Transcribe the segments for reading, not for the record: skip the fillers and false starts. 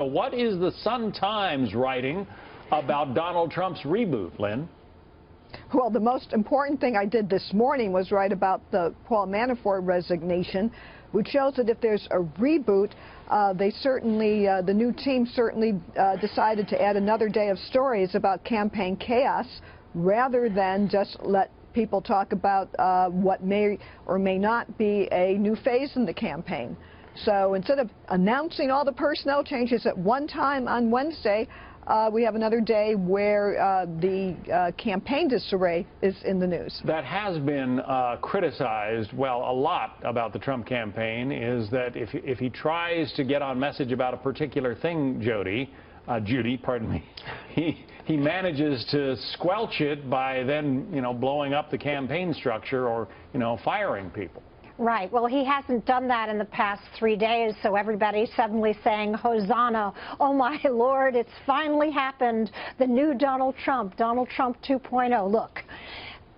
What is the Sun-Times writing about Donald Trump's reboot, Lynn? Well, the most important thing I did this morning was write about the Paul Manafort resignation, which shows that if there's a reboot, the new team certainly decided to add another day of stories about campaign chaos rather than just let people talk about what may or may not be a new phase in the campaign. So instead of announcing all the personnel changes at one time on Wednesday, we have another day where the campaign disarray is in the news. That has been criticized, well, a lot about the Trump campaign, is that if he tries to get on message about a particular thing, Judy, pardon me, he manages to squelch it by then, blowing up the campaign structure or, firing people. Right. Well, he hasn't done that in the past 3 days, so everybody's suddenly saying, Hosanna, oh my Lord, it's finally happened. The new Donald Trump 2.0. Look,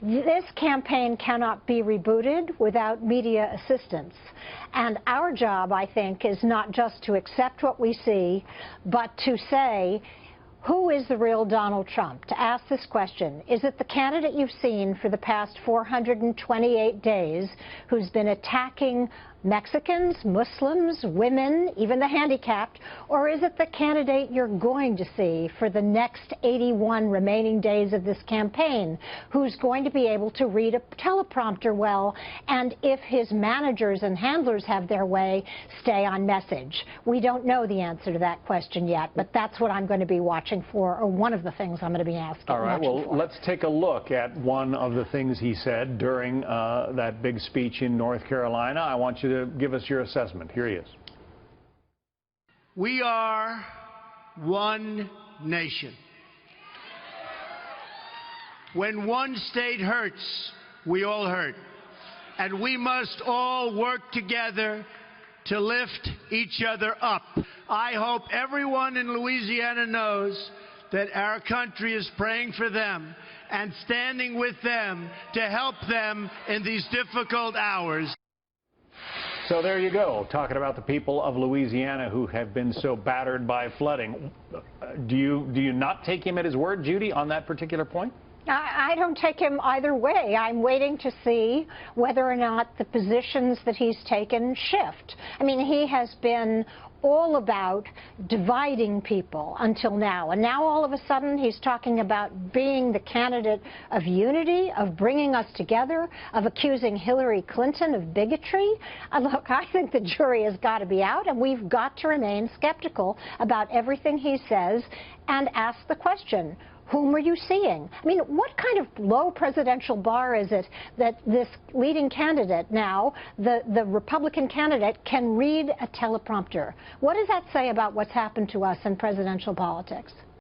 this campaign cannot be rebooted without media assistance. And our job, I think, is not just to accept what we see, but to say, who is the real Donald Trump? To ask this question, is it the candidate you've seen for the past 428 days who's been attacking Mexicans, Muslims, women, even the handicapped, or is it the candidate you're going to see for the next 81 remaining days of this campaign, who's going to be able to read a teleprompter well, and if his managers and handlers have their way, stay on message? We don't know the answer to that question yet, but that's what I'm going to be watching for, or one of the things I'm going to be asking. All right, well, let's take a look at one of the things he said during that big speech in North Carolina. I want you to give us your assessment. Here he is. We are one nation. When one state hurts, we all hurt. And we must all work together to lift each other up. I hope everyone in Louisiana knows that our country is praying for them and standing with them to help them in these difficult hours. So there you go, talking about the people of Louisiana who have been so battered by flooding. Do you not take him at his word, Judy, on that particular point? I don't take him either way. I'm waiting to see whether or not the positions that he's taken shift. I mean, he has been all about dividing people until now. And now all of a sudden he's talking about being the candidate of unity, of bringing us together, of accusing Hillary Clinton of bigotry. Look, I think the jury has got to be out, and we've got to remain skeptical about everything he says and ask the question, whom are you seeing? I mean, what kind of low presidential bar is it that this leading candidate now, the Republican candidate, can read a teleprompter? What does that say about what's happened to us in presidential politics?